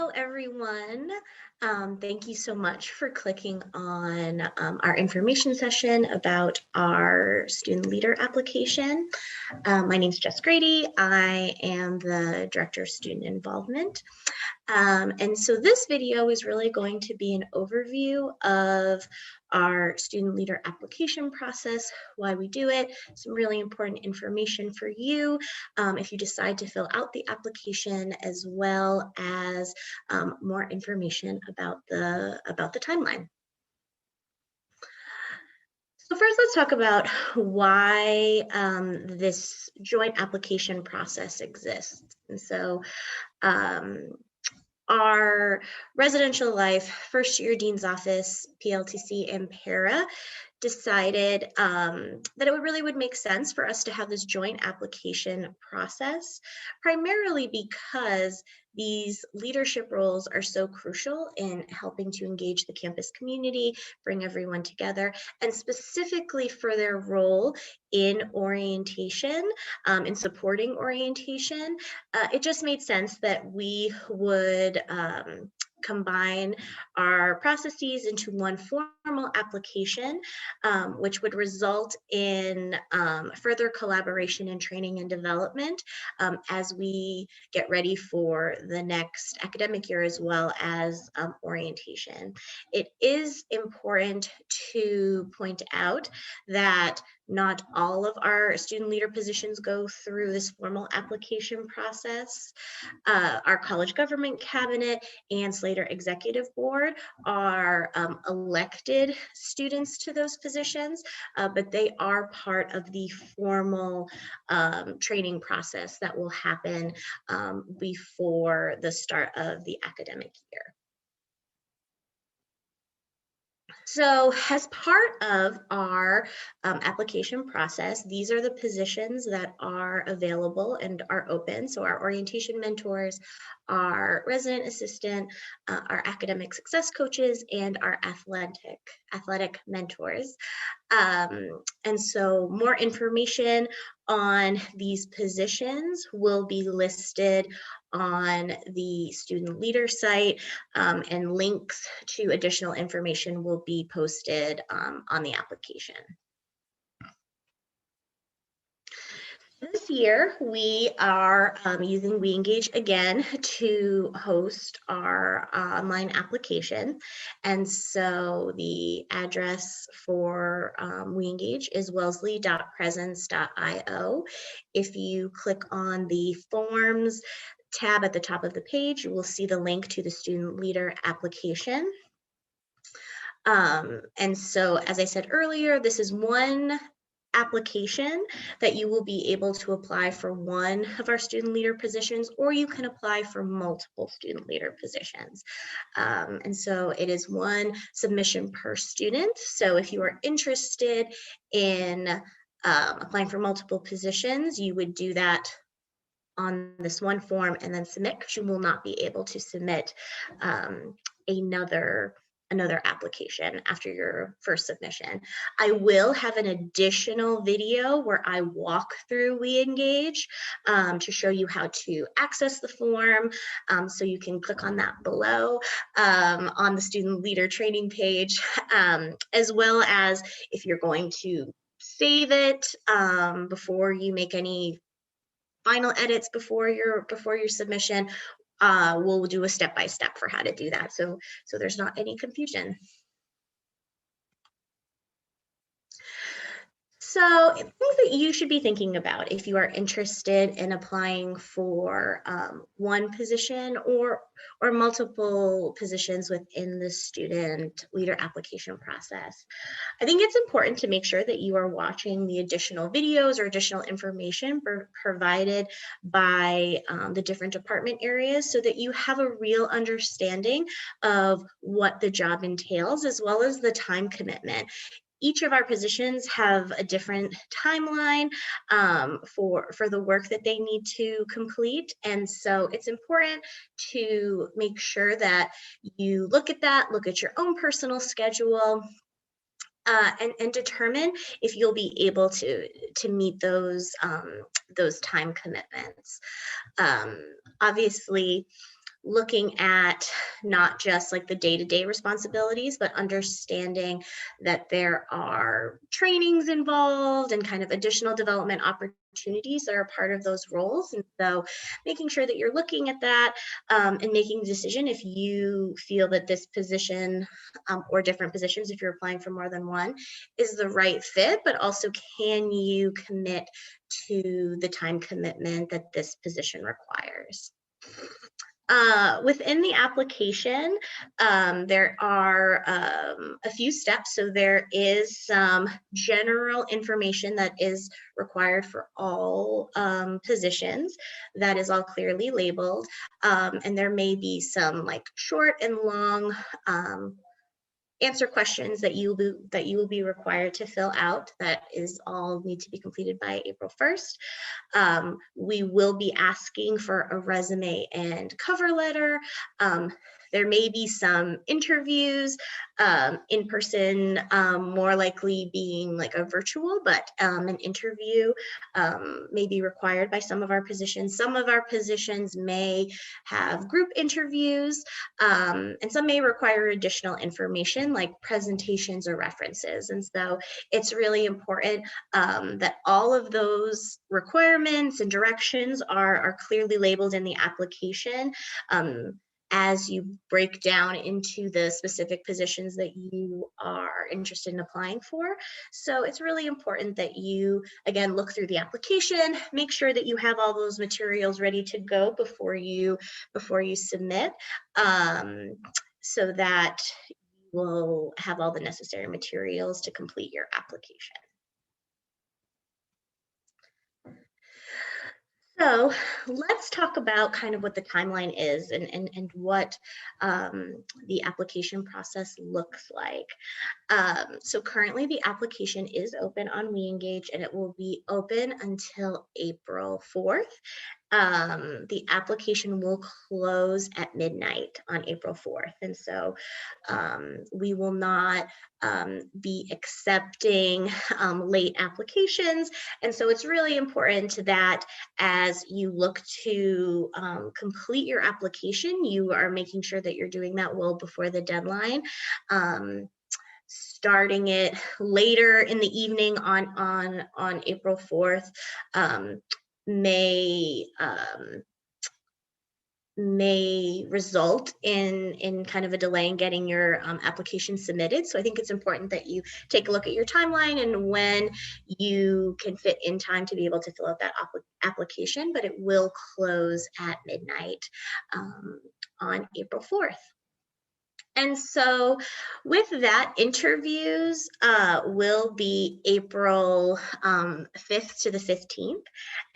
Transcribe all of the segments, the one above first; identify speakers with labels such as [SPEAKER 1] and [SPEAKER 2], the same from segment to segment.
[SPEAKER 1] Hello, everyone. Thank you so much for clicking on our information session about our student leader application. My name is Jess Grady. I am the Director of Student Involvement. And so this video is really going to be an overview of our student leader application process, why we do it, some really important information for you if you decide to fill out the application, as well as more information about the timeline. So first, let's talk about why this joint application process exists. And so our residential life first year dean's office, PLTC and para, decided that it really would make sense for us to have this joint application process, primarily because these leadership roles are so crucial in helping to engage the campus community, bring everyone together, and specifically for their role in orientation, in supporting orientation. It just made sense that we would combine our processes into one formal application, which would result in further collaboration and training and development as we get ready for the next academic year, as well as orientation. It is important to point out that not all of our student leader positions go through this formal application process. Our college government cabinet and Slater executive board are elected students to those positions, but they are part of the formal training process that will happen before the start of the academic year. So as part of our application process, these are the positions that are available and are open. So our orientation mentors, our resident assistant, our academic success coaches, and our athletic mentors. And so more information on these positions will be listed on the student leader site, and links to additional information will be posted on the application. This year, we are using WeEngage again to host our online application. And so the address for WeEngage is wellesley.presence.io. If you click on the forms tab at the top of the page, you will see the link to the student leader application. And so, as I said earlier, this is one application that you will be able to apply for one of our student leader positions, or you can apply for multiple student leader positions. And so it is one submission per student. So if you are interested in applying for multiple positions, you would do that on this one form and then submit, because you will not be able to submit another application after your first submission. I will have an additional video where I walk through WeEngage to show you how to access the form. So you can click on that below on the student leader training page, as well as if you're going to save it before you make any final edits before your submission. We'll do a step-by-step for how to do that, so there's not any confusion. So things that you should be thinking about if you are interested in applying for one position or multiple positions within the student leader application process. I think it's important to make sure that you are watching the additional videos or additional information provided by the different department areas, so that you have a real understanding of what the job entails, as well as the time commitment. Each of our positions have a different timeline for the work that they need to complete. And so it's important to make sure that you look at your own personal schedule, and determine if you'll be able to meet those time commitments. Obviously, looking at not just like the day-to-day responsibilities, but understanding that there are trainings involved and kind of additional development opportunities that are part of those roles. And so making sure that you're looking at that and making a decision if you feel that this position or different positions, if you're applying for more than one, is the right fit, but also can you commit to the time commitment that this position requires. Within the application, there are a few steps. So there is some general information that is required for all positions that is all clearly labeled. And there may be some like short and long answer questions that you will be required to fill out. That is all need to be completed by April 1st. We will be asking for a resume and cover letter. There may be some interviews in person, more likely being like a virtual, but an interview may be required by some of our positions. Some of our positions may have group interviews, and some may require additional information like presentations or references. And so it's really important that all of those requirements and directions are clearly labeled in the application as you break down into the specific positions that you are interested in applying for. So it's really important that you, again, look through the application, make sure that you have all those materials ready to go before you submit, so that you will have all the necessary materials to complete your application. So let's talk about kind of what the timeline is and what the application process looks like. So currently the application is open on WeEngage and it will be open until April 4th. The application will close at midnight on April 4th. And so we will not be accepting late applications. And so it's really important that as you look to complete your application, you are making sure that you're doing that well before the deadline. Starting it later in the evening on April 4th may result in kind of a delay in getting your application submitted. So I think it's important that you take a look at your timeline and when you can fit in time to be able to fill out that application, but it will close at midnight on April 4th. And so with that, interviews will be April 5th to the 15th.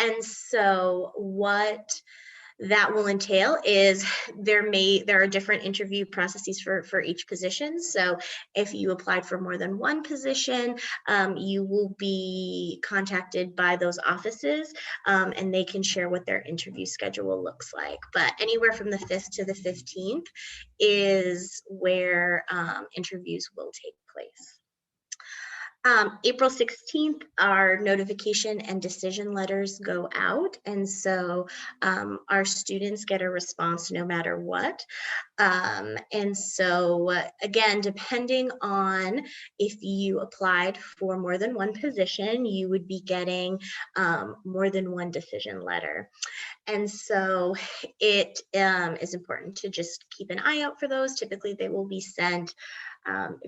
[SPEAKER 1] And so what that will entail is there are different interview processes for each position. So if you applied for more than one position, you will be contacted by those offices and they can share what their interview schedule looks like. But anywhere from the 5th to the 15th is where interviews will take place. April 16th, our notification and decision letters go out. And so our students get a response no matter what. And so again, depending on if you applied for more than one position, you would be getting more than one decision letter. And so it is important to just keep an eye out for those. Typically, they will be sent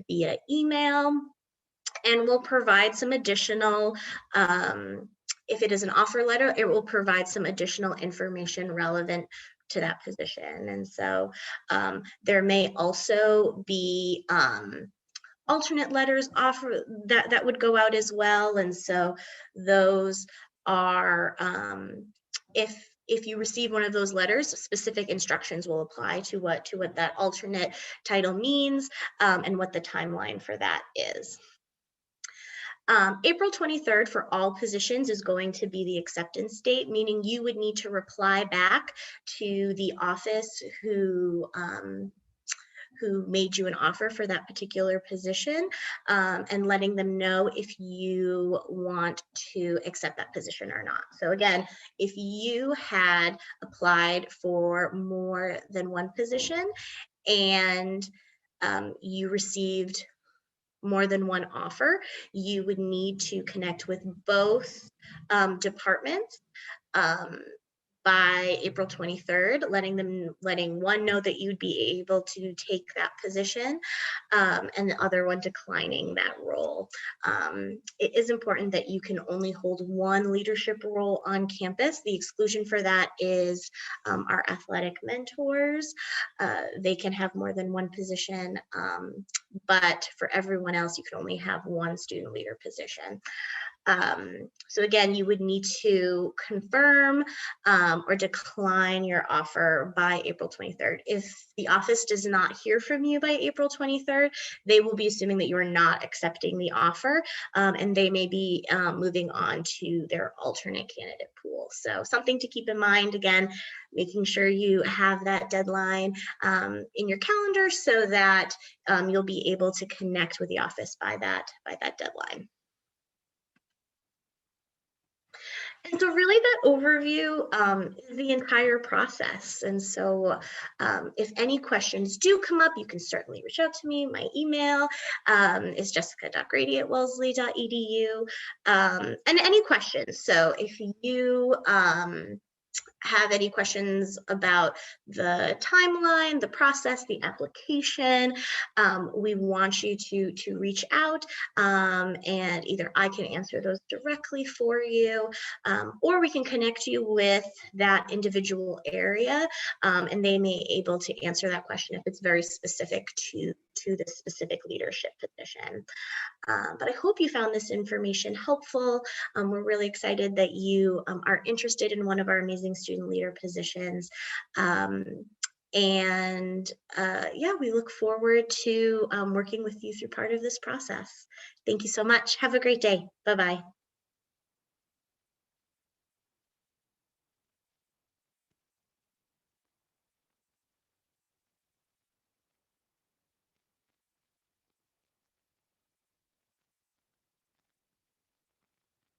[SPEAKER 1] via email. And we'll provide some additional, if it is an offer letter, it will provide some additional information relevant to that position. And so there may also be alternate letters offer that would go out as well. And so those are, if you receive one of those letters, specific instructions will apply to what that alternate title means and what the timeline for that is. April 23rd for all positions is going to be the acceptance date, meaning you would need to reply back to the office who made you an offer for that particular position, and letting them know if you want to accept that position or not. So again, if you had applied for more than one position and you received more than one offer, you would need to connect with both departments um, by April 23rd, letting one know that you'd be able to take that position, and the other one declining that role. It is important that you can only hold one leadership role on campus. The exclusion for that is our athletic mentors. They can have more than one position, but for everyone else, you can only have one student leader position. So again, you would need to confirm or decline your offer by April 23rd. If the office does not hear from you by April 23rd, they will be assuming that you are not accepting the offer, and they may be moving on to their alternate candidate pool. So something to keep in mind, again, making sure you have that deadline in your calendar so that you'll be able to connect with the office by that deadline. And so really that overview is the entire process. And so if any questions do come up, you can certainly reach out to me. My email is jessica.grady@wellesley.edu. And any questions. So if you have any questions about the timeline, the process, the application, we want you to reach out, and either I can answer those directly for you, or we can connect you with that individual area, and they may be able to answer that question if it's very specific to the specific leadership position. But I hope you found this information helpful. We're really excited that you are interested in one of our amazing student leader positions. And yeah, we look forward to working with you through part of this process. Thank you so much. Have a great day. Bye-bye.